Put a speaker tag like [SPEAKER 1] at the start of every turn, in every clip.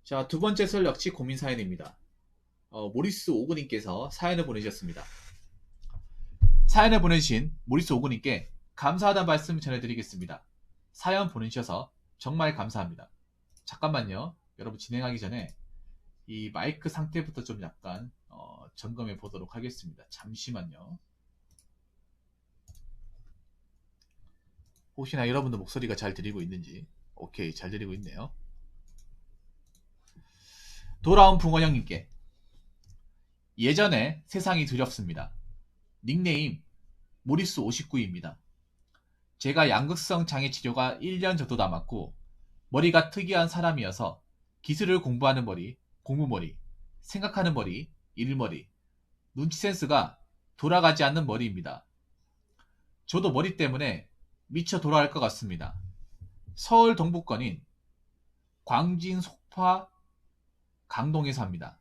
[SPEAKER 1] 자, 두 번째 설 역시 고민 사연입니다. 모리스 오구님께서 사연을 보내주셨습니다. 사연을 보내주신 모리스 오구님께 감사하다는 말씀 전해드리겠습니다. 사연 보내주셔서 정말 감사합니다. 잠깐만요. 여러분 진행하기 전에 이 마이크 상태부터 좀 약간 점검해 보도록 하겠습니다. 잠시만요. 혹시나 여러분들 목소리가 잘 들리고 있는지. 오케이, 잘 들리고 있네요. 돌아온 붕어 형님께 예전에 세상이 두렵습니다. 닉네임 모리스 59입니다. 제가 양극성 장애 치료가 1년 정도 남았고 머리가 특이한 사람이어서 기술을 공부하는 머리, 공부머리, 생각하는 머리, 일머리, 눈치 센스가 돌아가지 않는 머리입니다. 저도 머리 때문에 미쳐 돌아갈 것 같습니다. 서울 동부권인 광진, 속파, 강동에 삽니다.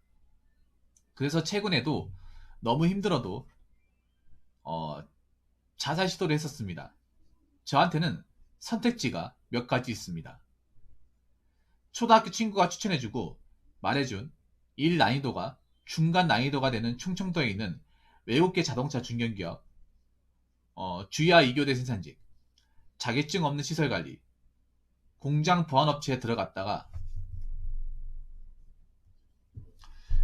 [SPEAKER 1] 그래서 최근에도 너무 힘들어도 자살 시도를 했었습니다. 저한테는 선택지가 몇 가지 있습니다. 초등학교 친구가 추천해주고 말해준 일 난이도가 중간 난이도가 되는 충청도에 있는 외국계 자동차 중견기업 주야 2교대 생산직, 자격증 없는 시설관리, 공장 보안업체에 들어갔다가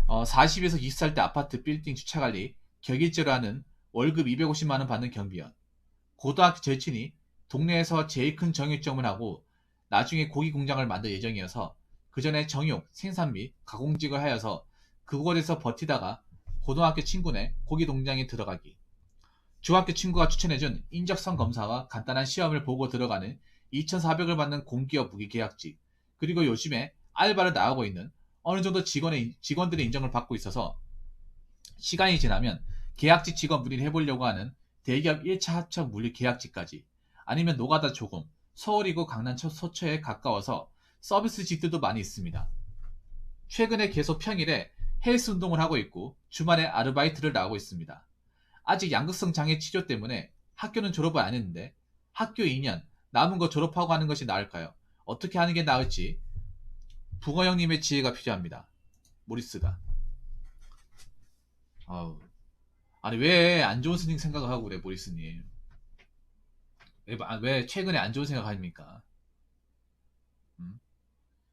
[SPEAKER 1] 40에서 20살 때 아파트 빌딩 주차관리 격일제로 하는 월급 250만원 받는 경비원, 고등학교 절친이 동네에서 제일 큰 정육점을 하고 나중에 고기 공장을 만들 예정이어서 그 전에 정육, 생산 및 가공직을 하여서 그곳에서 버티다가 고등학교 친구네 고기 농장에 들어가기, 중학교 친구가 추천해준 인적성 검사와 간단한 시험을 보고 들어가는 2,400을 받는 공기업 무기계약직, 그리고 요즘에 알바를 나가고 있는 어느 정도 직원들의 인정을 받고 있어서 시간이 지나면 계약직 직원 문의를 해보려고 하는 대기업 1차 합격 물리 계약직까지, 아니면 노가다 조금, 서울이고 강남 서초에 가까워서 서비스직들도 많이 있습니다. 최근에 계속 평일에 헬스 운동을 하고 있고 주말에 아르바이트를 나오고 있습니다. 아직 양극성 장애 치료 때문에 학교는 졸업을 안 했는데 학교 2년 남은 거 졸업하고 하는 것이 나을까요? 어떻게 하는 게 나을지 붕어 형님의 지혜가 필요합니다. 모리스가. 아우. 아니 왜 안 좋은 스님 생각을 하고 그래 모리스님. 왜 최근에 안 좋은 생각 하십니까? 음?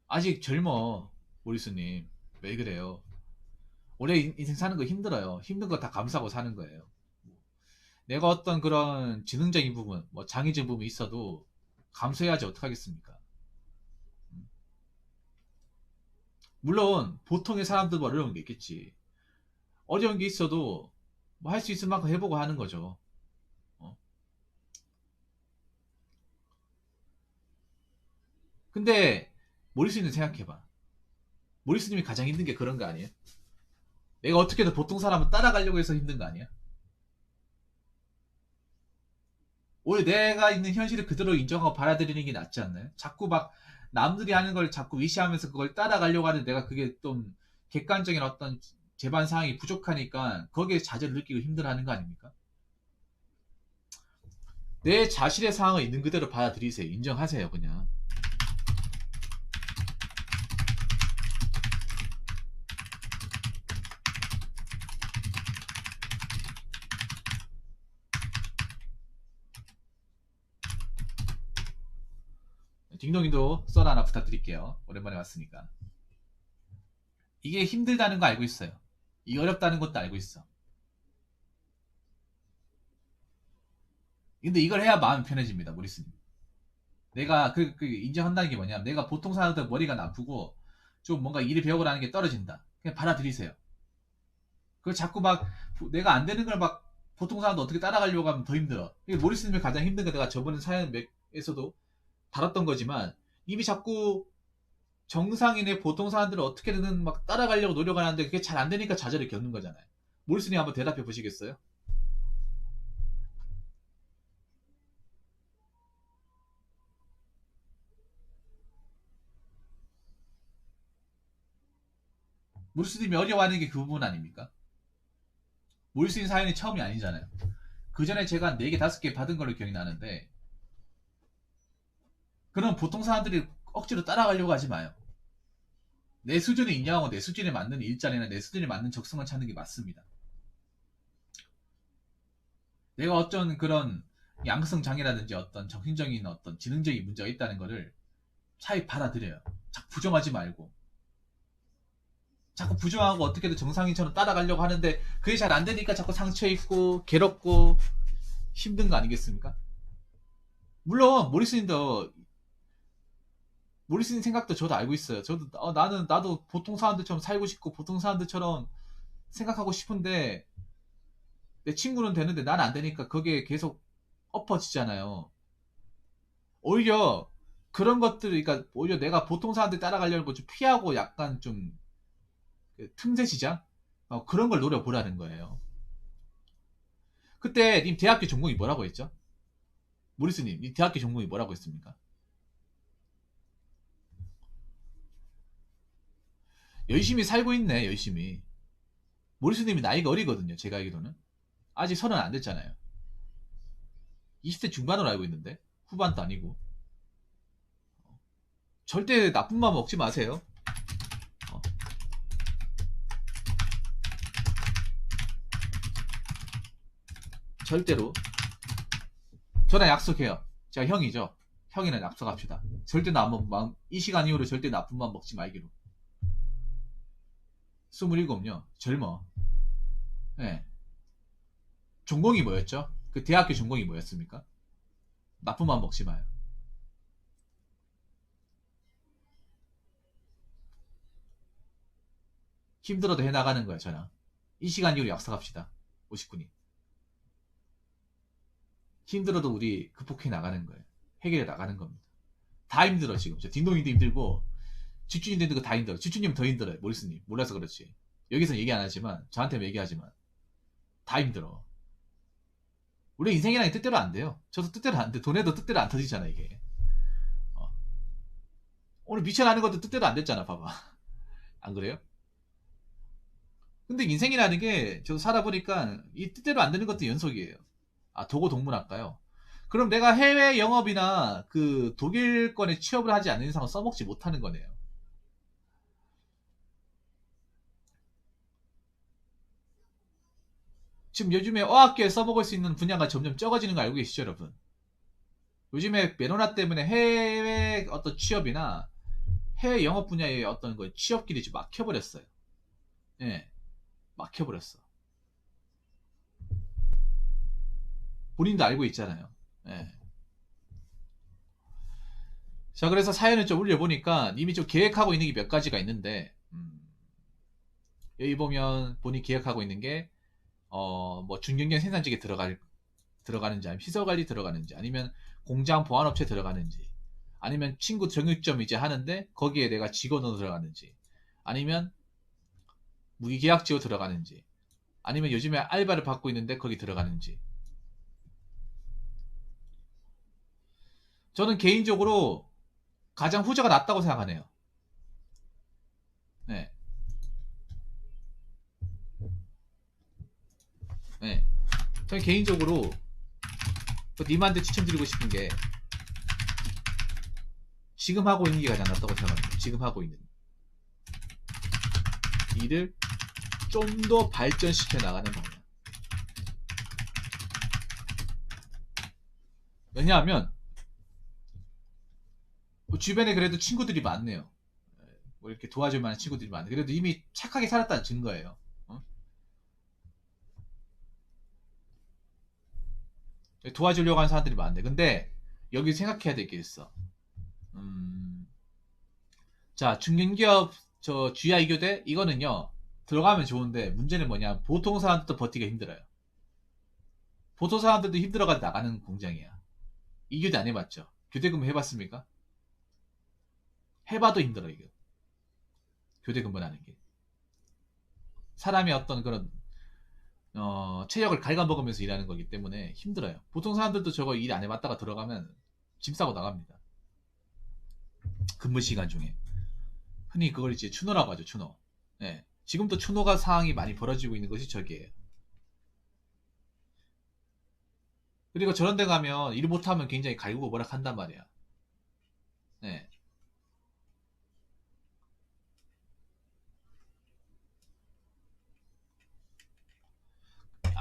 [SPEAKER 1] 아직 젊어 모리스님. 왜 그래요? 올해 인생 사는 거 힘들어요. 힘든 거 다 감수하고 사는 거예요. 내가 어떤 그런 지능적인 부분, 뭐 장애적 부분이 있어도 감수해야지 어떡하겠습니까? 음? 물론 보통의 사람들도 어려운 게 있겠지. 어려운 게 있어도 뭐 할 수 있을 만큼 해보고 하는 거죠. 어? 근데 모리스님 생각해봐. 모리스님이 가장 힘든 게 그런 거 아니에요? 내가 어떻게든 보통 사람을 따라가려고 해서 힘든 거 아니야? 오히려 내가 있는 현실을 그대로 인정하고 받아들이는 게 낫지 않나요? 자꾸 막 남들이 하는 걸 자꾸 위시하면서 그걸 따라가려고 하는 내가 그게 좀 객관적인 어떤 제반 사항이 부족하니까 거기에 자제를 느끼고 힘들어하는 거 아닙니까? 내 자신의 상황을 있는 그대로 받아들이세요. 인정하세요, 그냥. 딩동이도 썰 하나 부탁드릴게요. 오랜만에 왔으니까. 이게 힘들다는 거 알고 있어요. 이 어렵다는 것도 알고 있어. 근데 이걸 해야 마음이 편해집니다, 모리스님. 내가 그 인정한다는 게 뭐냐면 내가 보통 사람들 머리가 나쁘고 좀 뭔가 일을 배워보라는 게 떨어진다. 그냥 받아들이세요. 그걸 자꾸 막 내가 안 되는 걸 막 보통 사람도 어떻게 따라가려고 하면 더 힘들어. 이게 모리스님이 가장 힘든 거 내가 저번에 사연에서도 다뤘던 거지만 이미 자꾸 정상인의 보통 사람들을 어떻게든 막 따라가려고 노력하는데 그게 잘 안 되니까 좌절을 겪는 거잖아요. 모리스님 한번 대답해 보시겠어요? 모리스님이 어려워하는 게 그 부분 아닙니까? 모리스님 사연이 처음이 아니잖아요. 그 전에 제가 4개, 5개 받은 걸로 기억이 나는데 그럼 보통 사람들이 억지로 따라가려고 하지 마요. 내 수준이 있냐고 내 수준에 맞는 일자리나 내 수준에 맞는 적성을 찾는 게 맞습니다. 내가 어떤 그런 양성 장애라든지 어떤 정신적인 어떤 지능적인 문제가 있다는 거를 차라리 받아들여요. 자꾸 부정하지 말고. 자꾸 부정하고 어떻게든 정상인처럼 따라가려고 하는데 그게 잘 안 되니까 자꾸 상처 입고 괴롭고 힘든 거 아니겠습니까? 물론 모리스님 생각도 저도 알고 있어요. 저도 나도 보통 사람들처럼 살고 싶고 보통 사람들처럼 생각하고 싶은데 내 친구는 되는데 난 안 되니까 그게 계속 엎어지잖아요. 오히려 그런 것들, 그러니까 오히려 내가 보통 사람들 따라가려는 거 좀 피하고 약간 좀 틈새 시장? 그런 걸 노려보라는 거예요. 그때 님 대학교 전공이 뭐라고 했죠? 모리스님, 님 대학교 전공이 뭐라고 했습니까? 열심히 살고 있네, 열심히. 모리스님이 나이가 어리거든요, 제가 알기로는. 아직 30 안 됐잖아요. 20대 중반으로 알고 있는데 후반도 아니고. 절대 나쁜 마음 먹지 마세요. 어, 절대로. 저랑 약속해요. 제가 형이죠. 형이랑 약속합시다. 절대 이 시간 이후로 절대 나쁜 마음 먹지 말기로. 27요. 젊어. 네. 전공이 뭐였죠? 그 대학교 전공이 뭐였습니까? 나쁜 마음 먹지 마요. 힘들어도 해나가는 거야, 저랑. 이 시간 이후로 약속합시다. 59님. 힘들어도 우리 극복해 나가는 거예요. 해결해 나가는 겁니다. 다 힘들어, 지금. 저 딩동이도 힘들고, 집주인도 힘들고 다 힘들어. 집주님 더 힘들어요, 모리스님. 몰라서 그렇지. 여기서 얘기 안 하지만, 저한테는 얘기하지만, 다 힘들어. 우리 인생이란 뜻대로 안 돼요. 저도 뜻대로 안 돼. 돈에도 뜻대로 안 터지잖아, 이게. 어. 오늘 미쳐나는 것도 뜻대로 안 됐잖아, 봐봐. 안 그래요? 근데 인생이라는 게 저도 살아보니까 이 뜻대로 안 되는 것도 연속이에요. 아, 도고 동문학과요. 그럼 내가 해외 영업이나 그 독일권에 취업을 하지 않는 이상은 써먹지 못하는 거네요. 지금 요즘에 어학계에 써먹을 수 있는 분야가 점점 적어지는 거 알고 계시죠, 여러분? 요즘에 메로나 때문에 해외 어떤 취업이나 해외 영업 분야의 어떤 거 취업길이 지금 막혀버렸어요. 예, 막혀버렸어. 본인도 알고 있잖아요. 예. 자, 그래서 사연을 좀 올려보니까 이미 좀 계획하고 있는 게 몇 가지가 있는데, 여기 보면 본인이 계획하고 있는 게, 뭐 중견경 생산직에 들어가는지, 아니면 시설관리 들어가는지, 아니면 공장 보안업체 들어가는지, 아니면 친구 정육점 이제 하는데 거기에 내가 직원으로 들어가는지, 아니면 무기계약직으로 들어가는지, 아니면 요즘에 알바를 받고 있는데 거기 들어가는지. 저는 개인적으로 가장 후자가 낫다고 생각하네요. 네. 네. 저는 개인적으로 님한테 추천드리고 싶은 게 지금 하고 있는 게 가장 낫다고 생각합니다. 지금 하고 있는 일을 좀 더 발전시켜 나가는 방향. 왜냐하면 뭐 주변에 그래도 친구들이 많네요. 뭐 이렇게 도와줄 만한 친구들이 많네. 그래도 이미 착하게 살았다는 증거예요. 어? 도와주려고 하는 사람들이 많네. 근데 여기 생각해야 될 게 있어. 음, 자, 중견기업 저 GI 교대 이거는요. 들어가면 좋은데 문제는 뭐냐? 보통 사람들도 버티기가 힘들어요. 보통 사람들도 힘들어가 나가는 공장이야. 이 교대 안 해봤죠? 교대 근무 해봤습니까? 해봐도 힘들어 이거. 교대 근무라는 게. 사람의 어떤 그런 체력을 갉아먹으면서 일하는 거기 때문에 힘들어요. 보통 사람들도 저거 일 안 해봤다가 들어가면 짐 싸고 나갑니다. 근무 시간 중에. 흔히 그걸 이제 추노라고 하죠, 추노. 네. 지금도 추노가 상황이 많이 벌어지고 있는 것이 저기예요. 그리고 저런 데 가면 일 못하면 굉장히 갈구고 뭐라 한단 말이야. 네.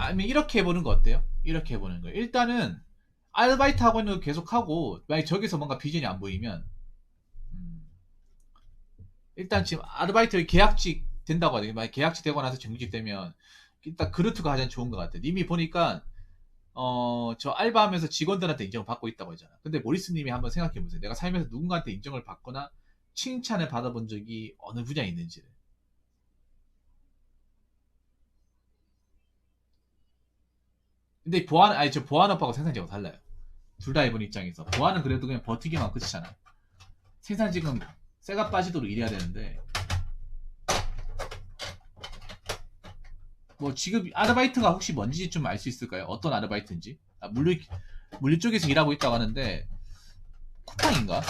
[SPEAKER 1] 아니면 이렇게 해보는 거 어때요? 이렇게 해보는 거예요. 일단은 아르바이트 하고 있는 거 계속하고 만약 저기서 뭔가 비전이 안 보이면 음, 일단 지금 아르바이트 계약직 된다고 하더니 만약 계약직 되고 나서 정규직 되면 일단 그루트가 가장 좋은 것 같아요. 님이 보니까 저 알바하면서 직원들한테 인정을 받고 있다고 하잖아. 근데 모리스님이 한번 생각해보세요. 내가 살면서 누군가한테 인정을 받거나 칭찬을 받아본 적이 어느 분야에 있는지를. 근데 보안, 아니, 저 보안업하고 생산직하고 달라요. 둘 다 해본 입장에서. 보안은 그래도 그냥 버티기만 끝이잖아. 생산직은 쇠가 빠지도록 일해야 되는데, 뭐 지금 아르바이트가 혹시 뭔지 좀 알 수 있을까요? 어떤 아르바이트인지? 물류 쪽에서 일하고 있다고 하는데, 쿠팡인가?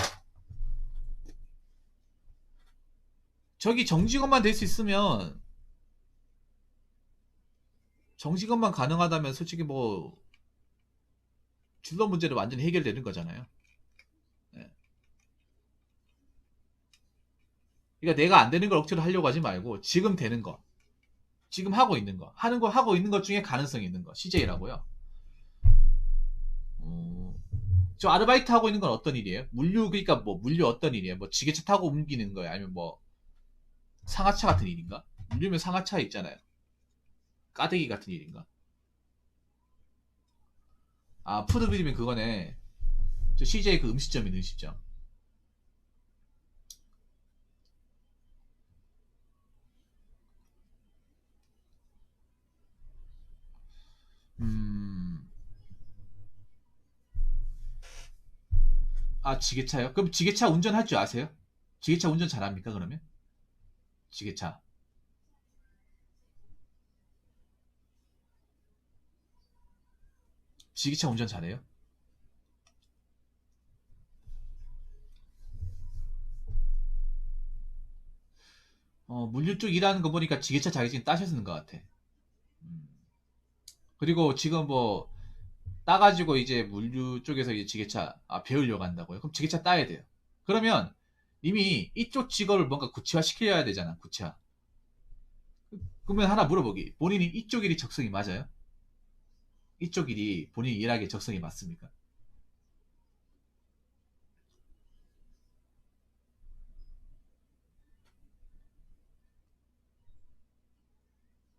[SPEAKER 1] 저기 정직원만 될 수 있으면, 정직원만 가능하다면 솔직히 뭐, 진로 문제는 완전히 해결되는 거잖아요. 네. 그러니까 내가 안 되는 걸 억지로 하려고 하지 말고, 지금 되는 거, 지금 하고 있는 거, 하고 있는 것 중에 가능성이 있는 거, CJ라고요. 어, 저 아르바이트 하고 있는 건 어떤 일이에요? 그러니까 뭐, 물류 어떤 일이에요? 뭐, 지게차 타고 옮기는 거예요? 아니면 뭐, 상하차 같은 일인가? 물류면 상하차 있잖아요. 까대기 같은 일인가? 아, 푸드빌리면 그거네. 저 CJ 그 음식점이네, 음식점. 음, 아, 지게차요? 그럼 지게차 운전할 줄 아세요? 지게차 운전 잘합니까, 그러면? 지게차. 지게차 운전 잘해요? 물류 쪽 일하는 거 보니까 지게차 자격증 따셨는 것 같아. 음. 그리고 지금 뭐, 따가지고 이제 물류 쪽에서 이제 지게차 배우려고 한다고요? 그럼 지게차 따야 돼요. 그러면 이미 이쪽 직업을 뭔가 구체화 시켜야 되잖아, 구체화. 그러면 하나 물어보기. 본인이 이쪽 일이 적성이 맞아요? 이쪽 일이 본인이 일하기에 적성이 맞습니까?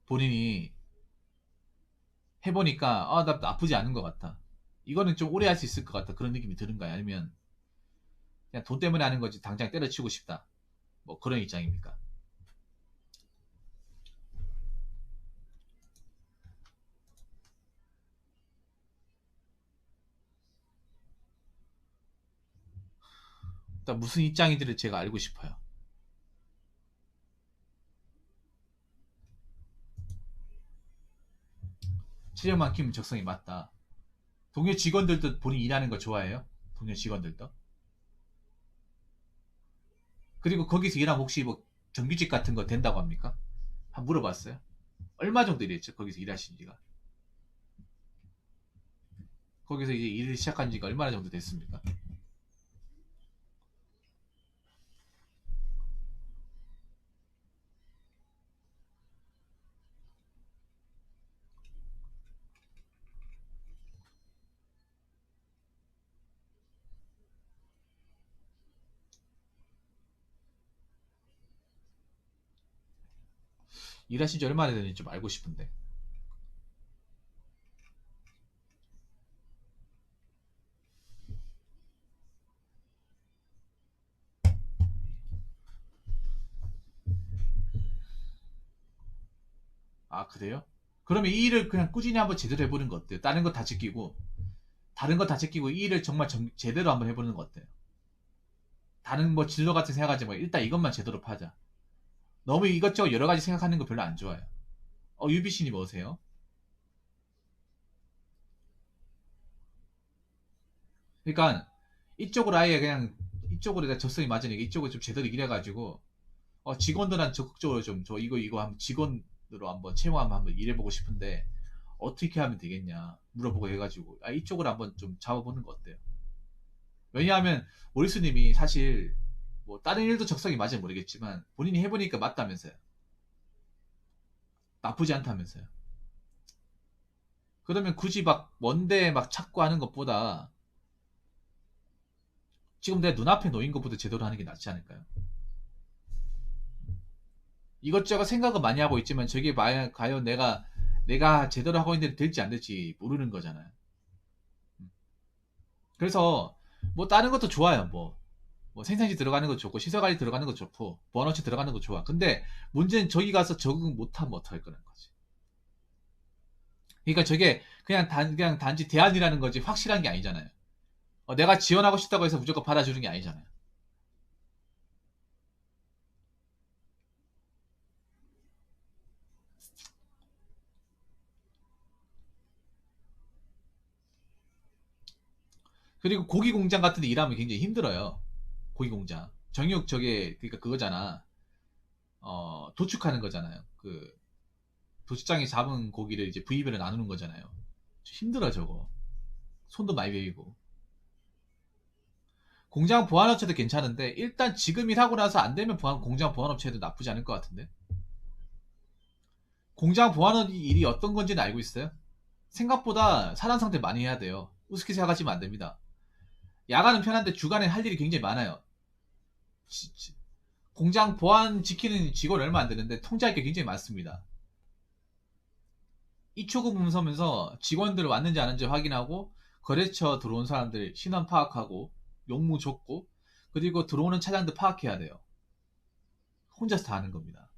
[SPEAKER 1] 본인이 해보니까, 나 나쁘지 않은 것 같아. 이거는 좀 오래 할 수 있을 것 같다. 그런 느낌이 드는가요? 아니면 그냥 돈 때문에 하는 거지 당장 때려치우고 싶다. 뭐 그런 입장입니까? 일단 무슨 입장인지를 제가 알고 싶어요. 체력만큼 적성이 맞다. 동료 직원들도 본인 일하는 거 좋아해요? 동료 직원들도? 그리고 거기서 일하면 혹시 뭐 정규직 같은 거 된다고 합니까? 한번 물어봤어요. 얼마 정도 일했죠? 거기서 일하신 지가. 거기서 이제 일을 시작한 지가 얼마나 정도 됐습니까? 일하신 지 얼마나 됐는지 좀 알고 싶은데. 아, 그래요? 그러면 이 일을 그냥 꾸준히 한번 제대로 해보는 거 어때요? 다른 거 다 제끼고 이 일을 정말 제대로 한번 해보는 거 어때요? 다른 뭐 진로 같은 생각하지 말고 일단 이것만 제대로 파자. 너무 이것저것 여러 가지 생각하는 거 별로 안 좋아요. 유비씨님 어세요? 그러니까 이쪽으로 아예 그냥 이쪽으로 내가 적성이 맞으니까 이쪽을 좀 제대로 일해가지고 직원들한테 적극적으로 좀 저 이거 한번 직원으로 한번 채용하면 한번 일해보고 싶은데 어떻게 하면 되겠냐 물어보고 해가지고 이쪽으로 한번 좀 잡아보는 거 어때요? 왜냐하면 모리스님이 사실 뭐 다른 일도 적성이 맞으면 모르겠지만 본인이 해보니까 맞다면서요. 나쁘지 않다면서요. 그러면 굳이 막 먼데 막 찾고 하는 것보다 지금 내 눈앞에 놓인 것보다 제대로 하는 게 낫지 않을까요? 이것저것 생각은 많이 하고 있지만 저게 과연 내가 제대로 하고 있는데 될지 안 될지 모르는 거잖아요. 그래서 뭐 다른 것도 좋아요. 뭐 생산지 들어가는 것도 좋고 시설관리 들어가는 것도 좋고 보안업체 들어가는 것도 좋아. 근데 문제는 저기 가서 적응 못하면 어떡할 거라는 거지. 그러니까 저게 그냥 단지 대안이라는 거지 확실한 게 아니잖아요. 내가 지원하고 싶다고 해서 무조건 받아주는 게 아니잖아요. 그리고 고기 공장 같은 데 일하면 굉장히 힘들어요. 고기 공장. 정육 저게 그러니까 그거잖아. 도축하는 거잖아요. 그 도축장에 잡은 고기를 이제 부위별로 나누는 거잖아요. 힘들어 저거. 손도 많이 베이고. 공장 보안업체도 괜찮은데 일단 지금 일하고 나서 안 되면 공장 보안업체도 나쁘지 않을 것 같은데. 공장 보안업 일이 어떤 건지는 알고 있어요? 생각보다 사람 상대 많이 해야 돼요. 우습게 생각하시면 안 됩니다. 야간은 편한데 주간에 할 일이 굉장히 많아요. 공장 보안 지키는 직원 얼마 안 되는데 통제할 게 굉장히 많습니다. 입초금 서면서 직원들 왔는지 안 왔는지 확인하고 거래처 들어온 사람들 신원 파악하고 용무 줬고 그리고 들어오는 차량도 파악해야 돼요. 혼자서 다 하는 겁니다.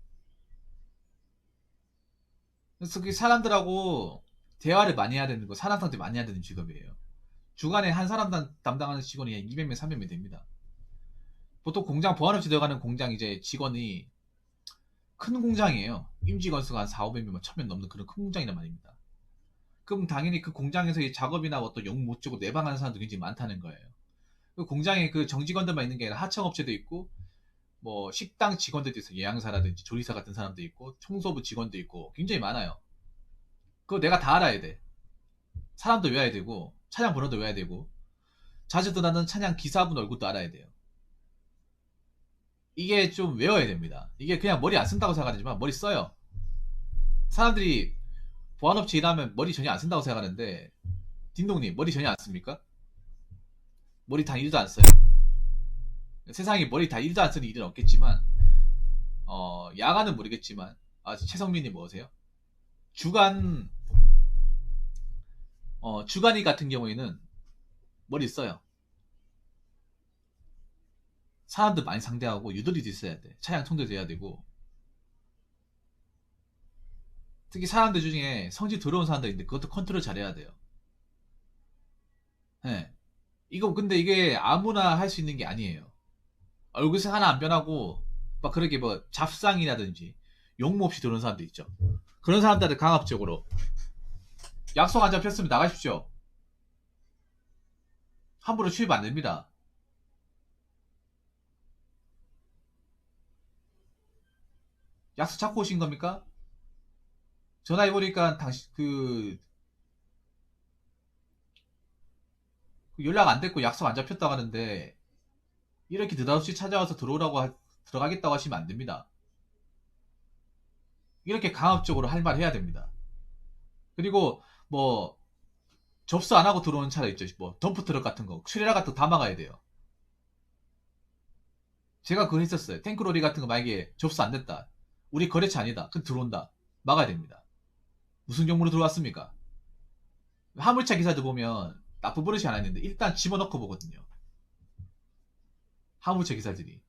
[SPEAKER 1] 그래서 그 사람들하고 대화를 많이 해야 되는 거, 사람 상대 많이 해야 되는 직업이에요. 주간에 한 사람 담당하는 직원이 200명, 300명 됩니다. 보통 공장 보안업체 들어가는 공장 이제 직원이 큰 공장이에요. 임직원 수가 한 4, 500명, 1000명 넘는 그런 큰 공장이란 말입니다. 그럼 당연히 그 공장에서 이 작업이나 어떤 용 못 주고 내방하는 사람도 굉장히 많다는 거예요. 그 공장에 그 정직원들만 있는 게 아니라 하청업체도 있고, 뭐 식당 직원들도 있어요. 예양사라든지 조리사 같은 사람도 있고, 청소부 직원도 있고, 굉장히 많아요. 그거 내가 다 알아야 돼. 사람도 외워야 되고, 차량 번호도 외워야 되고, 자주 드나는 차량 기사분 얼굴도 알아야 돼요. 이게 좀 외워야 됩니다. 이게 그냥 머리 안 쓴다고 생각하지만 머리 써요. 사람들이 보안업체 일하면 머리 전혀 안 쓴다고 생각하는데 딘동님 머리 전혀 안 씁니까? 머리 다 1도 안 써요? 세상에 머리 다 1도 안 쓰는 일은 없겠지만 야간은 모르겠지만 최성민님 뭐세요? 주간 주간이 같은 경우에는 머리 써요. 사람들 많이 상대하고 유도리도 있어야 돼. 차량 통제도 해야 되고 특히 사람들 중에 성질 더러운 사람들 있는데 그것도 컨트롤 잘해야 돼요. 네. 이거 근데 이게 아무나 할 수 있는 게 아니에요. 얼굴색 하나 안 변하고 막 그렇게 뭐 잡상이라든지 용모 없이 들어오는 사람도 있죠. 그런 사람들은 강압적으로 약속 안 잡혔으면 나가십시오. 함부로 출입 안 됩니다. 약속 잡고 오신 겁니까? 전화해보니까 당신 그 연락 안 됐고 약속 안 잡혔다고 하는데 이렇게 느닷없이 찾아와서 들어가겠다고 하시면 안 됩니다. 이렇게 강압적으로 할 말 해야 됩니다. 그리고 뭐 접수 안 하고 들어오는 차도 있죠. 뭐 덤프트럭 같은 거, 트레일러 같은 거 다 막아야 돼요. 제가 그거 했었어요. 탱크로리 같은 거 만약에 접수 안 됐다. 우리 거래처 아니다. 그럼 들어온다. 막아야 됩니다. 무슨 경로로 들어왔습니까? 화물차 기사들 보면 나쁜 버릇이 하나 있는데 일단 집어넣고 보거든요. 화물차 기사들이.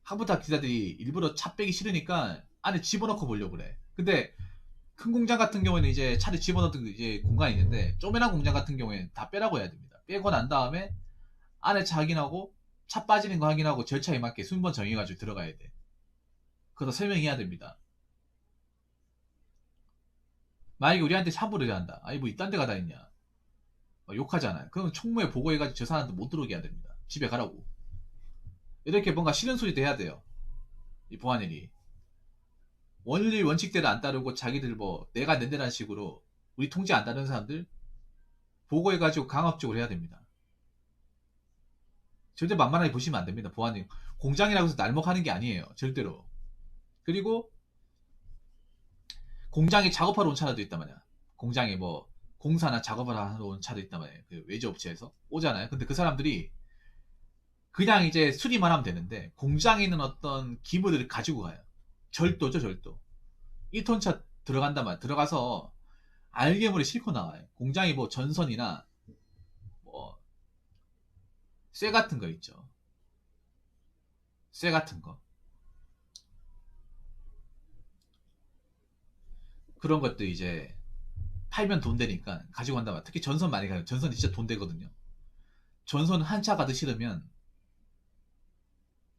[SPEAKER 1] 화물차 기사들이 일부러 차 빼기 싫으니까 안에 집어넣고 보려고 그래. 근데 큰 공장 같은 경우에는 이제 차를 집어넣는 이제 공간이 있는데 쪼매난 공장 같은 경우에는 다 빼라고 해야 됩니다. 빼고 난 다음에 안에 차 확인하고 차 빠지는 거 확인하고 절차에 맞게 순번 정해가지고 들어가야 돼. 그거 설명해야 됩니다. 만약에 우리한테 차부를 한다. 아니 뭐 이딴 데 가다 있냐. 욕하잖아요. 그럼 총무에 보고해가지고 저 사람한테 못 들어오게 해야 됩니다. 집에 가라고. 이렇게 뭔가 싫은 소리도 해야 돼요. 이 보안일이. 원리 원칙대로 안 따르고 자기들 뭐 내가 낸다는 식으로 우리 통제 안 따르는 사람들 보고해가지고 강압적으로 해야 됩니다. 절대 만만하게 보시면 안 됩니다. 보안이 공장이라고 해서 날먹하는 게 아니에요. 절대로. 그리고 공장에 작업하러 온 차량도 있단 말이야. 공장에 뭐 공사나 작업을 하러 온 차도 있단 말이에요. 그 외주업체에서 오잖아요. 근데 그 사람들이 그냥 이제 수리만 하면 되는데 공장에 있는 어떤 기물들을 가지고 가요. 절도죠, 절도. 1톤 차 들어간단 말이에요. 들어가서 알게모를 싣고 나와요. 공장에 뭐 전선이나 뭐 쇠 같은 거 있죠. 쇠 같은 거. 그런 것도 이제 팔면 돈 되니까 가지고 간단 말이에요. 특히 전선 많이 가요. 전선이 진짜 돈 되거든요. 전선 한 차 가득 실으면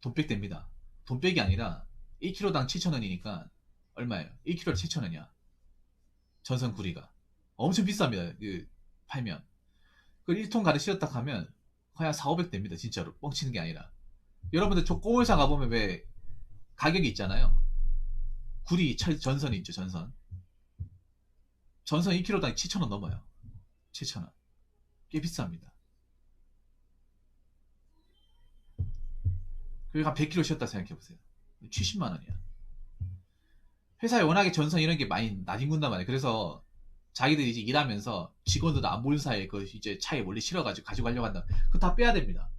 [SPEAKER 1] 돈백 됩니다. 돈백이 아니라 1kg당 7,000원이니까 얼마예요? 1kg에 7,000원이야. 전선 구리가. 엄청 비쌉니다. 그 팔면. 그 1톤 가득 실었다 하면 거의 한 4, 500 됩니다. 진짜로. 뻥치는 게 아니라. 여러분들 저 꼬울상 가보면 왜 가격이 있잖아요. 구리 전선이 있죠. 전선. 전선 1kg당 7,000원 넘어요. 7,000원. 꽤 비쌉니다. 그리고 한 100kg 씌웠다 생각해보세요. 70만 원이야. 회사에 워낙에 전선 이런 게 많이 나뒹군단 말이에요. 그래서 자기들이 이제 일하면서 직원들도 안 보는 사이에 그 이제 차에 몰래 실어가지고 가지고 가려고 한다. 그거 다 빼야 됩니다.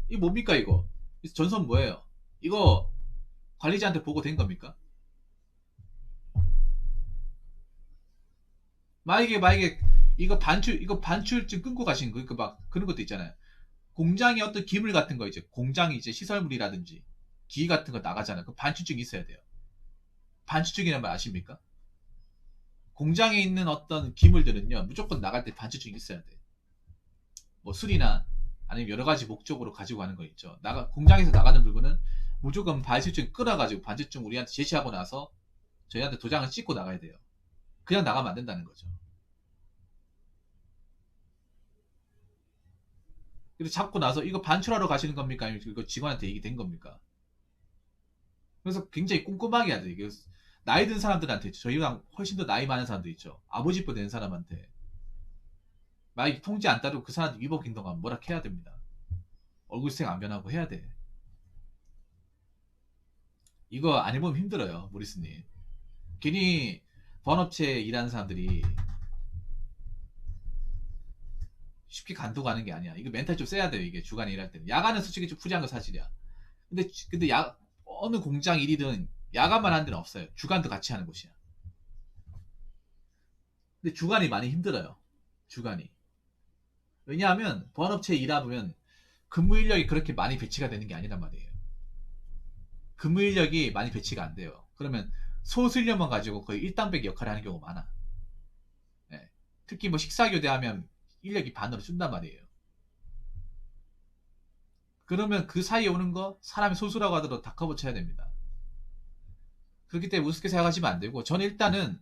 [SPEAKER 1] 이거 뭡니까 이거? 전선 뭐예요? 이거 관리자한테 보고된 겁니까? 만약에 이거 반출증 끊고 가신 거, 막 그런 것도 있잖아요. 공장에 어떤 기물 같은 거 이제 공장이 이제 시설물이라든지 기계 같은 거 나가잖아요. 그 반출증 있어야 돼요. 반출증이라는 말 아십니까? 공장에 있는 어떤 기물들은요 무조건 나갈 때 반출증이 있어야 돼. 뭐 술이나 아니면 여러 가지 목적으로 가지고 가는 거 있죠. 공장에서 나가는 물건은 무조건 반출증 끌어가지고 반출증 우리한테 제시하고 나서 저희한테 도장을 찍고 나가야 돼요. 그냥 나가면 안 된다는 거죠. 그래서 잡고 나서 이거 반출하러 가시는 겁니까? 아니면 이거 직원한테 얘기된 겁니까? 그래서 굉장히 꼼꼼하게 해야 돼요. 이게 나이 든 사람들한테 저희랑 훨씬 더 나이 많은 사람도 있죠. 아버지뻘 된 사람한테 만약에 통지 안 따르고 그 사람한테 위법 행동하면 뭐라 해야 됩니다. 얼굴색 안 변하고 해야 돼. 이거 안 해보면 힘들어요, 모리스님. 괜히 번업체에 일하는 사람들이 쉽게 간도 가는 게 아니야. 이거 멘탈 좀 세야 돼요. 이게 주간에 일할 때는. 야간은 솔직히 좀 프리한 거 사실이야. 근데 어느 공장 일이든 야간만 하는 데는 없어요. 주간도 같이 하는 곳이야. 근데 주간이 많이 힘들어요. 주간이. 왜냐하면 번업체에 일하면 근무 인력이 그렇게 많이 배치가 되는 게 아니란 말이에요. 근무 인력이 많이 배치가 안 돼요. 그러면 소수인력만 가지고 거의 일당백 역할을 하는 경우가 많아. 네. 특히 뭐 식사교대하면 인력이 반으로 준단 말이에요. 그러면 그 사이에 오는 거 사람이 소수라고 하더라도 다 커버쳐야 됩니다. 그렇기 때문에 우습게 생각하시면 안 되고 저는 일단은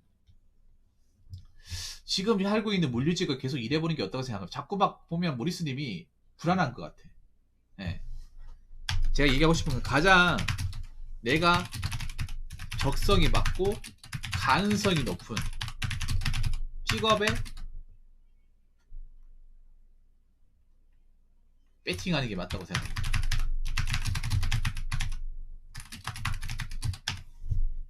[SPEAKER 1] 지금 살고 있는 물류직을 계속 일해보는 게 어떻다고 생각해요. 자꾸 막 보면 모리스님이 불안한 것 같아. 네. 제가 얘기하고 싶은 건 가장 내가 적성이 맞고 가능성이 높은 직업에 배팅하는 게 맞다고 생각합니다.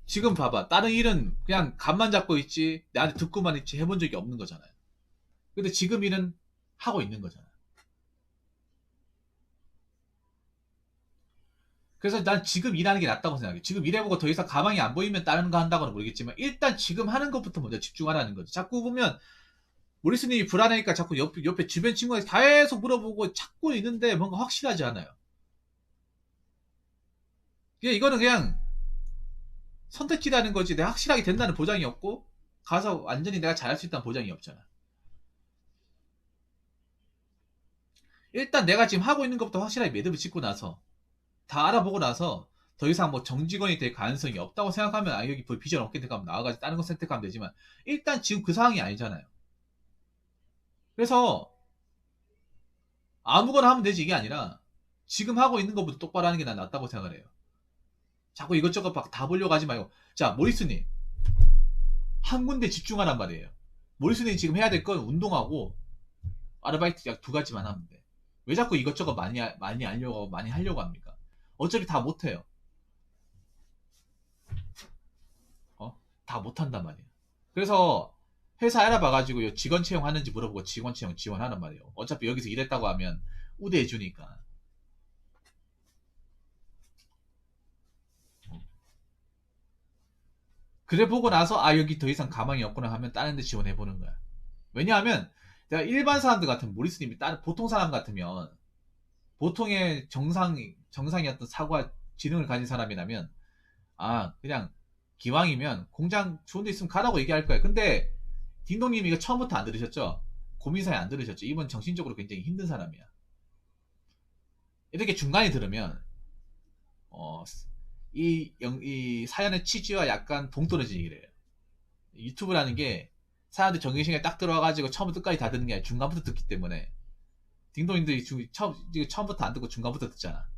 [SPEAKER 1] 지금 봐봐. 다른 일은 그냥 간만 잡고 있지 나한테 듣고만 있지 해본 적이 없는 거잖아요. 근데 지금 일은 하고 있는 거잖아. 그래서 난 지금 일하는 게 낫다고 생각해. 지금 일해보고 더 이상 가망이 안 보이면 다른 거 한다고는 모르겠지만 일단 지금 하는 것부터 먼저 집중하라는 거지. 자꾸 보면 모리스님이 불안하니까 자꾸 옆에 주변 친구한테 계속 물어보고 찾고 있는데 뭔가 확실하지 않아요. 이거는 그냥 선택지라는 거지. 내가 확실하게 된다는 보장이 없고 가서 완전히 내가 잘할 수 있다는 보장이 없잖아. 일단 내가 지금 하고 있는 것부터 확실하게 매듭을 짓고 나서 다 알아보고 나서 더 이상 뭐 정직원이 될 가능성이 없다고 생각하면 여기 비전 없게 되면 나와가지고 다른 거 선택하면 되지만 일단 지금 그 상황이 아니잖아요. 그래서 아무거나 하면 되지 이게 아니라 지금 하고 있는 것부터 똑바로 하는 게 난 낫다고 생각을 해요. 자꾸 이것저것 막 다 보려고 하지 말고 자 모리스님 한 군데 집중하란 말이에요. 모리스님 지금 해야 될 건 운동하고 아르바이트 약 두 가지만 하면 돼. 왜 자꾸 이것저것 많이 하려고 합니까? 어차피 다 못해요. 다 못한단 말이에요. 그래서 회사 알아봐가지고 직원 채용하는지 물어보고 직원 채용 지원하란 말이에요. 어차피 여기서 일했다고 하면 우대해주니까. 그래 보고 나서 아 여기 더 이상 가망이 없구나 하면 다른 데 지원해보는 거야. 왜냐하면 내가 일반 사람들 같으면 모리스님이 다른 보통 사람 같으면 보통의 정상이었던 사고와 지능을 가진 사람이라면 아 그냥 기왕이면 공장 좋은 데 있으면 가라고 얘기할 거야. 근데 딩동님 이거 처음부터 안 들으셨죠? 고민사에 안 들으셨죠? 이분 정신적으로 굉장히 힘든 사람이야. 이렇게 중간에 들으면 어, 이 사연의 취지와 약간 동떨어진 얘기를 해요. 유튜브라는 게 사람들 정규시간에 딱 들어와가지고 처음부터 끝까지 다 듣는 게 아니라 중간부터 듣기 때문에 딩동님들이 처음부터 안 듣고 중간부터 듣잖아.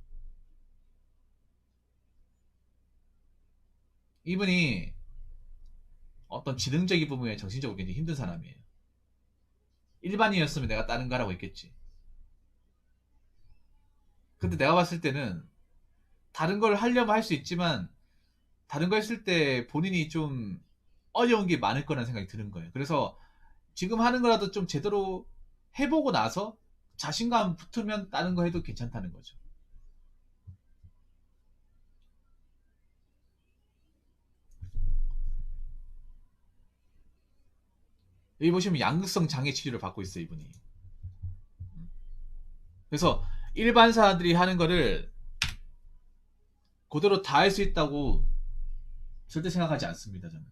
[SPEAKER 1] 이분이 어떤 지능적인 부분에 정신적으로 굉장히 힘든 사람이에요. 일반인이었으면 내가 다른 거라고 했겠지. 근데 내가 봤을 때는 다른 걸 하려면 할 수 있지만 다른 거 했을 때 본인이 좀 어려운 게 많을 거라는 생각이 드는 거예요. 그래서 지금 하는 거라도 좀 제대로 해보고 나서 자신감 붙으면 다른 거 해도 괜찮다는 거죠. 여기 보시면 양극성 장애 치료를 받고 있어요, 이분이. 그래서 일반 사람들이 하는 거를 그대로 다 할 수 있다고 절대 생각하지 않습니다, 저는.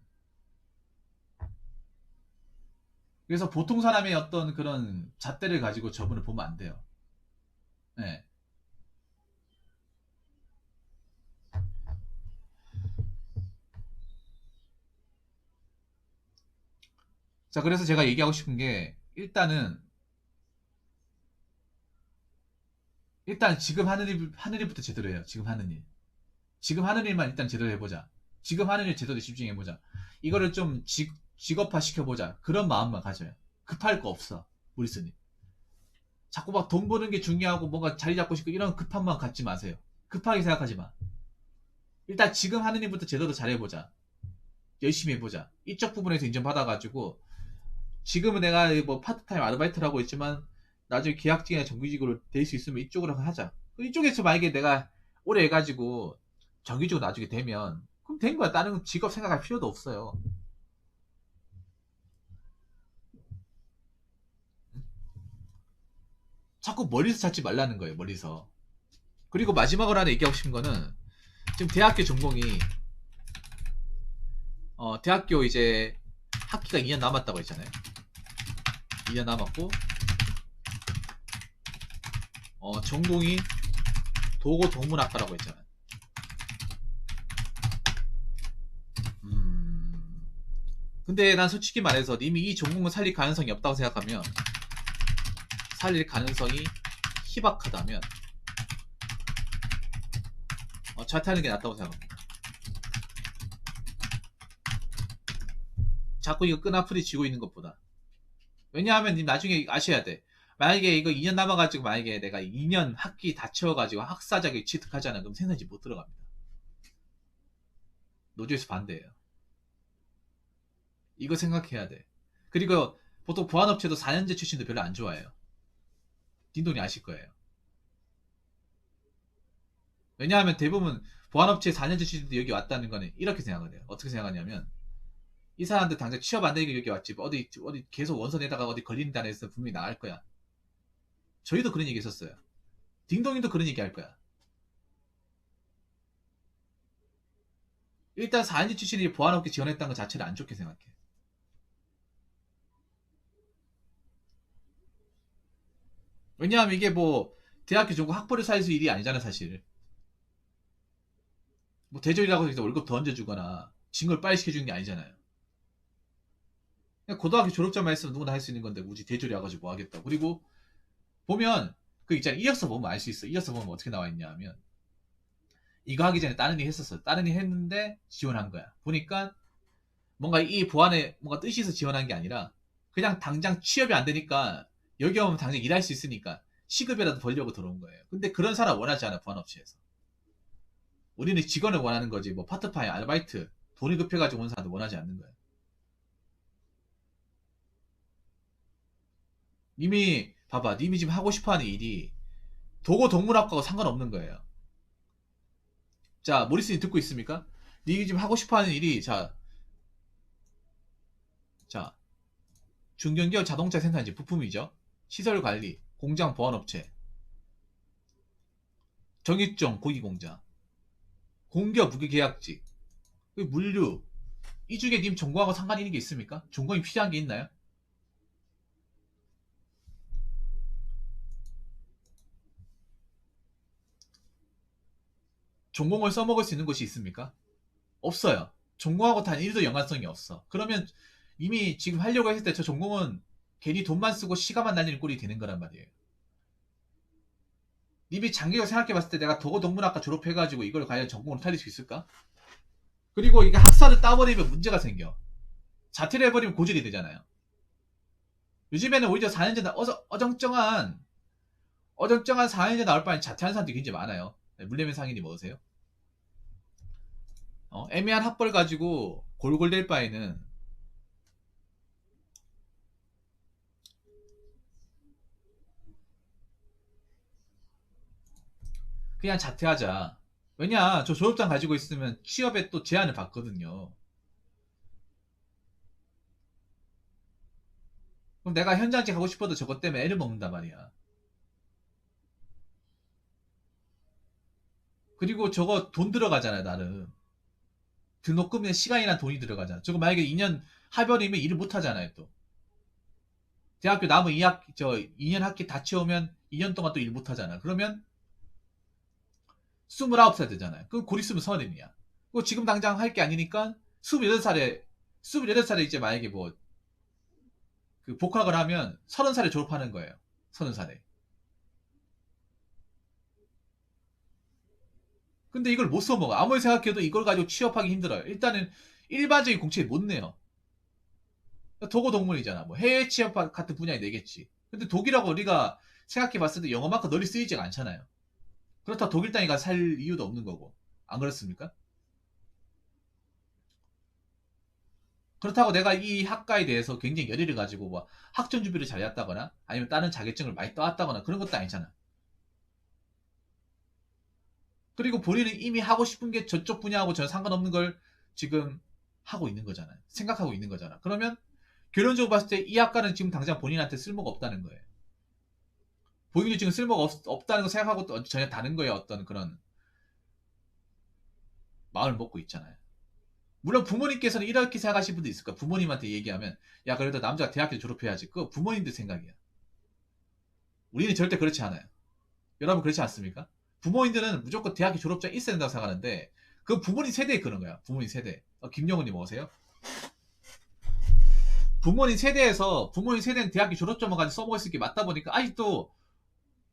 [SPEAKER 1] 그래서 보통 사람의 어떤 그런 잣대를 가지고 저분을 보면 안 돼요. 네. 자, 그래서 제가 얘기하고 싶은 게 일단 지금 하는 일부터 제대로 해요. 지금 하는 일. 지금 하는 일만 일단 제대로 해보자. 지금 하는 일 제대로 집중해보자. 이거를 좀 직업화 시켜보자. 그런 마음만 가져요. 급할 거 없어. 우리스님. 자꾸 막 돈 버는 게 중요하고 뭔가 자리 잡고 싶고 이런 급한 마음 갖지 마세요. 급하게 생각하지 마. 일단 지금 하는 일부터 제대로 잘해보자. 열심히 해보자. 이쪽 부분에서 인정받아가지고 지금은 내가 뭐 파트타임 아르바이트를 하고 있지만 나중에 계약직이나 정규직으로 될 수 있으면 이쪽으로 하자. 이쪽에서 만약에 내가 오래 해가지고 정규직으로 나중에 되면 그럼 된 거야. 다른 직업 생각할 필요도 없어요. 자꾸 머리에서 찾지 말라는 거예요. 머리에서. 그리고 마지막으로 하나 얘기하고 싶은 거는 지금 대학교 전공이 대학교 이제 학기가 2년 남았다고 했잖아요. 2년 남았고 전공이 도고 동문학과라고 했잖아요. 근데 난 솔직히 말해서 이미 이 전공을 살릴 가능성이 없다고 생각하면 살릴 가능성이 희박하다면 자퇴하는 게 낫다고 생각합니다. 자꾸 이거 끈앞풀이 쥐고 있는 것보다. 왜냐하면 님 나중에 아셔야 돼. 만약에 이거 2년 남아가지고 만약에 내가 2년 학기 다 채워가지고 학사 자격 취득하잖아. 그럼 생산지 못 들어갑니다. 노조에서 반대해요. 이거 생각해야 돼. 그리고 보통 보안업체도 4년제 출신도 별로 안 좋아해요. 딘돈이 아실 거예요. 왜냐하면 대부분 보안업체 4년제 출신도 여기 왔다는 거는 이렇게 생각을 해요. 어떻게 생각하냐면 이 사람들 당장 취업 안 되게 여기 왔지. 어디 계속 원서내다가 어디 걸리는 데에서 분명히 나갈 거야. 저희도 그런 얘기 했었어요. 딩동이도 그런 얘기 할 거야. 일단 4년제 출신이 보안업계 지원했다는 것 자체를 안 좋게 생각해. 왜냐하면 이게 뭐 대학교 전공 학벌을 쌓여서 일이 아니잖아 사실. 뭐 대졸이라고 해서 월급 더 얹어주거나 진걸 빨리 시켜주는 게 아니잖아요. 그냥 고등학교 졸업장만 있으면 누구나 할 수 있는 건데 굳이 대졸이 와가지고 뭐 하겠다. 그리고 보면 그 있잖아 이력서 보면 알 수 있어. 이력서 보면 어떻게 나와 있냐 하면 이거 하기 전에 다른 일 했었어. 다른 일 했는데 지원한 거야. 보니까 뭔가 이 보안에 뭔가 뜻이 있어 지원한 게 아니라 그냥 당장 취업이 안 되니까 여기 오면 당장 일할 수 있으니까 시급이라도 벌려고 들어온 거예요. 근데 그런 사람 원하지 않아 보안업체에서. 우리는 직원을 원하는 거지 뭐 파트타임 아르바이트 돈이 급해가지고 온 사람도 원하지 않는 거예요. 님이 봐봐, 님이 지금 하고 싶어하는 일이 도고동물학과하고 상관없는 거예요. 자, 모리스님 듣고 있습니까? 님이 지금 하고 싶어하는 일이 자 중견기업 자동차 생산지 부품이죠. 시설 관리, 공장 보안업체, 정육점 고기공장, 공기업 무기계약직, 물류. 이 중에 님 전공하고 상관 있는 게 있습니까? 전공이 필요한 게 있나요? 전공을 써먹을 수 있는 곳이 있습니까? 없어요. 전공하고 단 1도 연관성이 없어. 그러면 이미 지금 하려고 했을 때 저 전공은 괜히 돈만 쓰고 시간만 날리는 꼴이 되는 거란 말이에요. 님이 장기적으로 생각해봤을 때 내가 도고동문학과 졸업해가지고 이걸 과연 전공으로 살릴 수 있을까? 그리고 이게 학사를 따버리면 문제가 생겨. 자퇴를 해버리면 고질이 되잖아요. 요즘에는 오히려 4년제 어정쩡한 4년제 나올 바에 자퇴하는 사람들이 굉장히 많아요. 물레면 상인이 뭐으세요? 애매한 학벌 가지고 골골댈 바에는 그냥 자퇴하자. 왜냐, 저 졸업장 가지고 있으면 취업에 또 제한을 받거든요. 그럼 내가 현장직 하고 싶어도 저것 때문에 애를 먹는단 말이야. 그리고 저거 돈 들어가잖아요, 나름. 등록금에 시간이나 돈이 들어가잖아. 저거 만약에 2년 하별이면 일을 못 하잖아요, 또. 대학교 남은 2년 학기 다 채우면 2년 동안 또 일 못 하잖아. 그러면 29살 되잖아요. 그럼 곧 있으면 서른이야. 그거 지금 당장 할 게 아니니까 28살에 이제 만약에 뭐, 그 복학을 하면 30살에 졸업하는 거예요. 30살에. 근데 이걸 못 써먹어. 아무리 생각해도 이걸 가지고 취업하기 힘들어요. 일단은 일반적인 공채에 못 내요. 도고 동물이잖아. 뭐 해외 취업 같은 분야에 내겠지. 근데 독일하고 우리가 생각해 봤을 때 영어만큼 널리 쓰이지가 않잖아요. 그렇다 독일 땅에 가서 살 이유도 없는 거고. 안 그렇습니까? 그렇다고 내가 이 학과에 대해서 굉장히 열의를 가지고 뭐 학점 준비를 잘했다거나 아니면 다른 자격증을 많이 따왔다거나 그런 것도 아니잖아. 그리고 본인은 이미 하고 싶은 게 저쪽 분야하고 전 상관없는 걸 지금 하고 있는 거잖아요. 생각하고 있는 거잖아. 그러면 결론적으로 봤을 때 이 학과는 지금 당장 본인한테 쓸모가 없다는 거예요. 본인이 지금 쓸모가 없다는 거 생각하고 또 전혀 다른 거예요. 어떤 그런 마음을 먹고 있잖아요. 물론 부모님께서는 이렇게 생각하시는 분도 있을 거야. 부모님한테 얘기하면 야 그래도 남자가 대학교 졸업해야지. 그거 부모님들 생각이야. 우리는 절대 그렇지 않아요. 여러분 그렇지 않습니까? 부모님들은 무조건 대학교 졸업장 있어야 된다고 생각하는데 그 부모님 세대에 그런 거야. 부모님 세대. 김영훈님 오세요? 부모님 세대는 대학교 졸업장만 가지고 써먹을 수 있게 맞다 보니까 아직도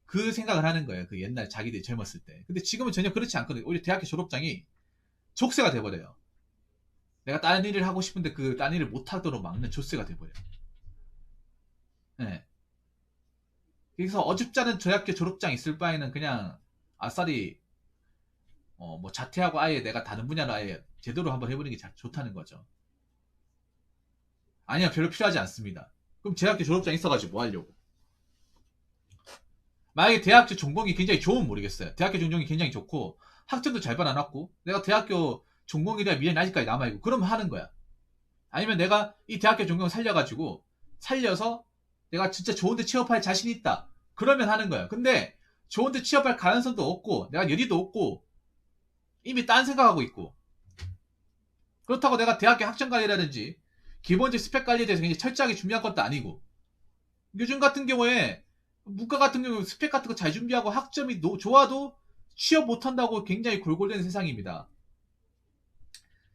[SPEAKER 1] 그 생각을 하는 거예요. 그 옛날 자기들이 젊었을 때. 근데 지금은 전혀 그렇지 않거든요. 오히려 대학교 졸업장이 족쇄가 돼버려요. 내가 다른 일을 하고 싶은데 그 다른 일을 못하도록 막는 족쇄가 돼버려요. 네. 그래서 어줍지 않은 대학교 졸업장 있을 바에는 그냥 아싸리 뭐 자퇴하고 아예 내가 다른 분야로 아예 제대로 한번 해보는 게 좋다는 거죠. 아니야, 별로 필요하지 않습니다. 그럼 대학교 졸업장 있어가지고 뭐 하려고? 만약에 대학교 전공이 굉장히 좋으면 모르겠어요. 대학교 전공이 굉장히 좋고 학점도 잘 받아놨고 내가 대학교 전공에 대한 미래는 아직까지 남아있고 그러면 하는 거야. 아니면 내가 이 대학교 전공을 살려서 내가 진짜 좋은데 취업할 자신 있다. 그러면 하는 거야. 근데 좋은데 취업할 가능성도 없고 내가 열의도 없고 이미 딴 생각하고 있고 그렇다고 내가 대학교 학점 관리라든지 기본적 스펙 관리에 대해서 굉장히 철저하게 준비한 것도 아니고 요즘 같은 경우에 문과 같은 경우 스펙 같은 거 잘 준비하고 학점이 좋아도 취업 못한다고 굉장히 골골대는 세상입니다.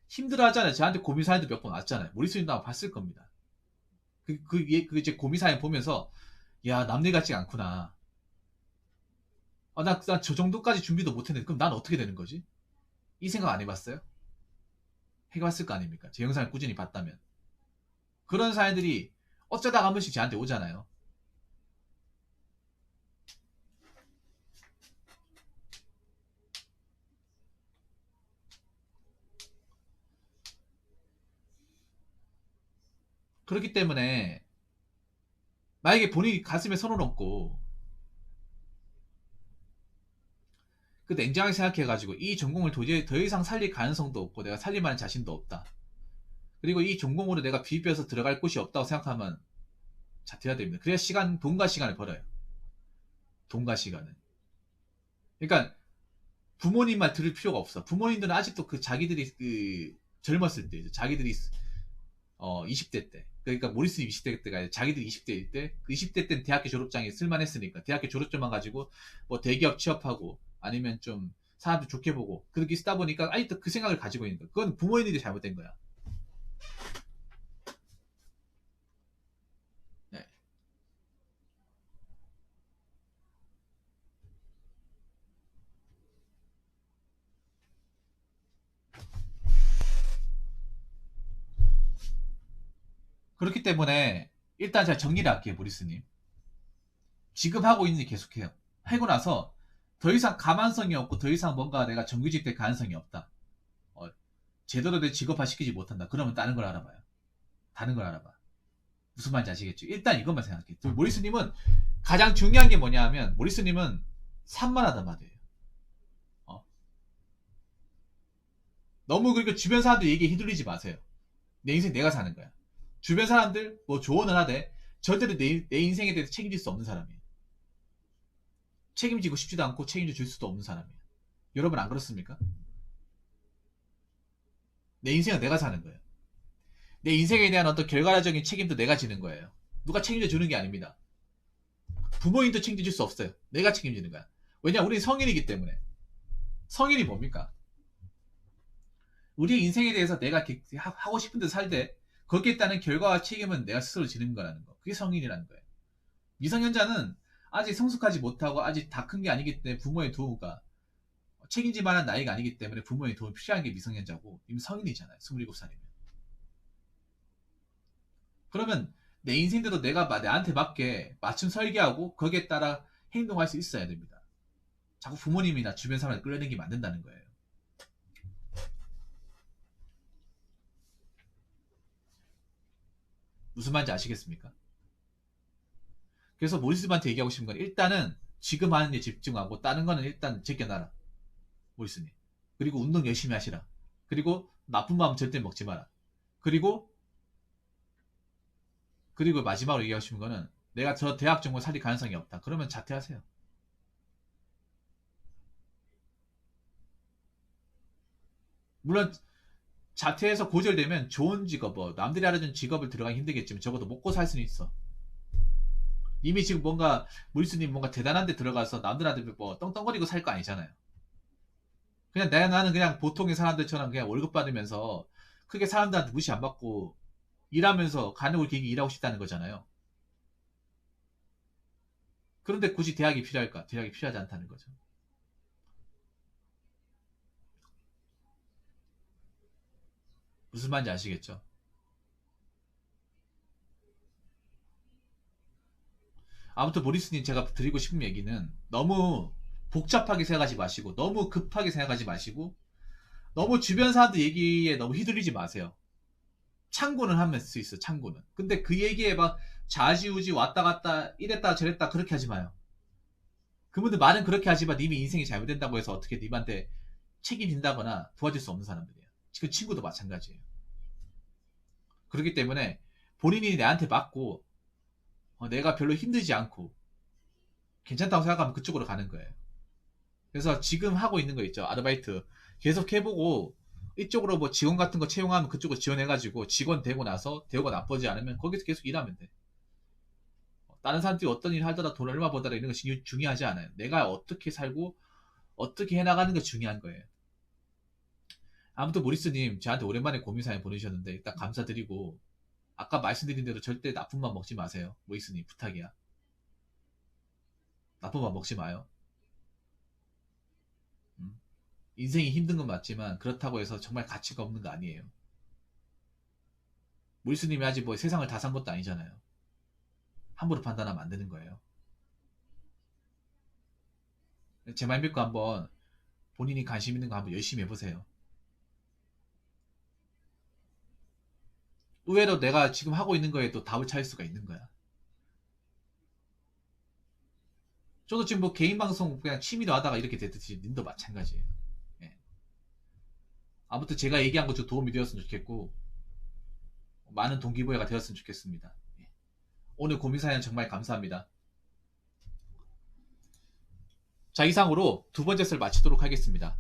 [SPEAKER 1] 힘들어 하잖아요. 저한테 고민 사연도 몇 번 왔잖아요. 머릿속에 아마 봤을 겁니다. 이제 고민 사연 보면서 야 남들 같지가 않구나. 난 저 정도까지 준비도 못했는데 그럼 난 어떻게 되는 거지? 이 생각 안 해봤어요? 해봤을 거 아닙니까? 제 영상을 꾸준히 봤다면. 그런 사연들이 어쩌다가 한 번씩 저한테 오잖아요. 그렇기 때문에 만약에 본인이 가슴에 손을 얹고 그 냉정하게 생각해가지고 이 전공을 도저히 더 이상 살릴 가능성도 없고 내가 살릴 만한 자신도 없다. 그리고 이 전공으로 내가 비벼서 들어갈 곳이 없다고 생각하면 자퇴해야 됩니다. 그래야 돈과 시간을 벌어요. 돈과 시간을. 그러니까 부모님 말 들을 필요가 없어. 부모님들은 아직도 그 자기들이 그 젊었을 때, 자기들이 20대 때, 그러니까 모리스님 20대 때가 아니라 자기들이 20대일 때, 그 20대 때는 대학교 졸업장이 쓸만했으니까 대학교 졸업증만 가지고 뭐 대기업 취업하고 아니면 좀 사람들 좋게 보고 그렇게 쓰다 보니까 아직도 그 생각을 가지고 있는 거야. 그건 부모님들이 잘못된 거야. 네. 그렇기 때문에 일단 제가 정리를 할게요, 모리스님. 지금 하고 있는 일 계속해요. 하고 나서 더 이상 가만성이 없고 더 이상 뭔가 내가 정규직 될 가능성이 없다. 어, 제대로 된 직업화 시키지 못한다. 그러면 다른 걸 알아봐요. 다른 걸 알아봐. 무슨 말인지 아시겠죠? 일단 이것만 생각해. 모리스님은 가장 중요한 게 뭐냐 하면 모리스님은 산만하단 말이에요. 어? 너무 그러니까 주변 사람들 얘기에 휘둘리지 마세요. 내 인생 내가 사는 거야. 주변 사람들 뭐 조언을 하되 절대로 내 인생에 대해서 책임질 수 없는 사람이에요. 책임지고 싶지도 않고 책임져 줄 수도 없는 사람이에요. 여러분 안 그렇습니까? 내 인생은 내가 사는 거예요. 내 인생에 대한 어떤 결과적인 책임도 내가 지는 거예요. 누가 책임져 주는 게 아닙니다. 부모님도 책임질 수 없어요. 내가 책임지는 거야. 왜냐, 우리 성인이기 때문에. 성인이 뭡니까? 우리 인생에 대해서 내가 하고 싶은 대로 살되 거기에 따른 결과와 책임은 내가 스스로 지는 거라는 거. 그게 성인이라는 거예요. 미성년자는 아직 성숙하지 못하고 아직 다 큰 게 아니기 때문에 부모의 도움과 책임질 만한 나이가 아니기 때문에 부모의 도움이 필요한 게 미성년자고 이미 성인이잖아요. 27살이면. 그러면 내 인생대로 내가 나한테 맞게 맞춤 설계하고 거기에 따라 행동할 수 있어야 됩니다. 자꾸 부모님이나 주변 사람을 끌어내기 만든다는 거예요. 무슨 말인지 아시겠습니까? 그래서 모리스한테 얘기하고 싶은 건 일단은 지금 하는 일 집중하고 다른 거는 일단 제껴놔라. 모리스님. 그리고 운동 열심히 하시라. 그리고 나쁜 마음 절대 먹지 마라. 그리고 마지막으로 얘기하고 싶은 거는 내가 저 대학 정보 살릴 가능성이 없다. 그러면 자퇴하세요. 물론 자퇴해서 고절되면 좋은 직업, 남들이 알아준 직업을 들어가기 힘들겠지만 적어도 먹고 살 수는 있어. 이미 지금 뭔가 무리수님 뭔가 대단한 데 들어가서 남들한테 뭐 떵떵거리고 살 거 아니잖아요. 그냥 나는 그냥 보통의 사람들처럼 그냥 월급 받으면서 크게 사람들한테 무시 안 받고 일하면서 가능을 길게 일하고 싶다는 거잖아요. 그런데 굳이 대학이 필요할까? 대학이 필요하지 않다는 거죠. 무슨 말인지 아시겠죠? 아무튼 모리스님 제가 드리고 싶은 얘기는 너무 복잡하게 생각하지 마시고 너무 급하게 생각하지 마시고 너무 주변 사람들 얘기에 너무 휘둘리지 마세요. 참고는 하면 수 있어, 참고는. 근데 그 얘기에 막 좌지우지 왔다 갔다 이랬다 저랬다 그렇게 하지 마요. 그분들 말은 그렇게 하지만 님이 인생이 잘못된다고 해서 어떻게 님한테 책임진다거나 도와줄 수 없는 사람들이에요. 그 친구도 마찬가지예요. 그렇기 때문에 본인이 내한테 맞고 내가 별로 힘들지 않고 괜찮다고 생각하면 그쪽으로 가는 거예요. 그래서 지금 하고 있는 거 있죠. 아르바이트 계속 해보고 이쪽으로 뭐 지원 같은 거 채용하면 그쪽으로 지원해가지고 직원 되고 나서 대우가 나쁘지 않으면 거기서 계속 일하면 돼. 다른 사람들이 어떤 일 하더라 돈 얼마 벌더라 이런 거 중요하지 않아요. 내가 어떻게 살고 어떻게 해나가는 게 중요한 거예요. 아무튼 모리스님 저한테 오랜만에 고민사연 보내주셨는데 일단 감사드리고 아까 말씀드린 대로 절대 나쁜 맘 먹지 마세요. 모리스님 부탁이야. 나쁜 맘 먹지 마요. 음. 인생이 힘든 건 맞지만 그렇다고 해서 정말 가치가 없는 거 아니에요. 모리스님이 아직 뭐 세상을 다 산 것도 아니잖아요. 함부로 판단하면 안 되는 거예요. 제 말 믿고 한번 본인이 관심 있는 거 한번 열심히 해보세요. 의외로 내가 지금 하고 있는 거에도 답을 찾을 수가 있는 거야. 저도 지금 뭐 개인 방송 그냥 취미로 하다가 이렇게 됐듯이 님도 마찬가지예요. 예. 아무튼 제가 얘기한 거 좀 도움이 되었으면 좋겠고 많은 동기부여가 되었으면 좋겠습니다. 예. 오늘 고민 사연 정말 감사합니다. 자, 이상으로 두 번째 썰 마치도록 하겠습니다.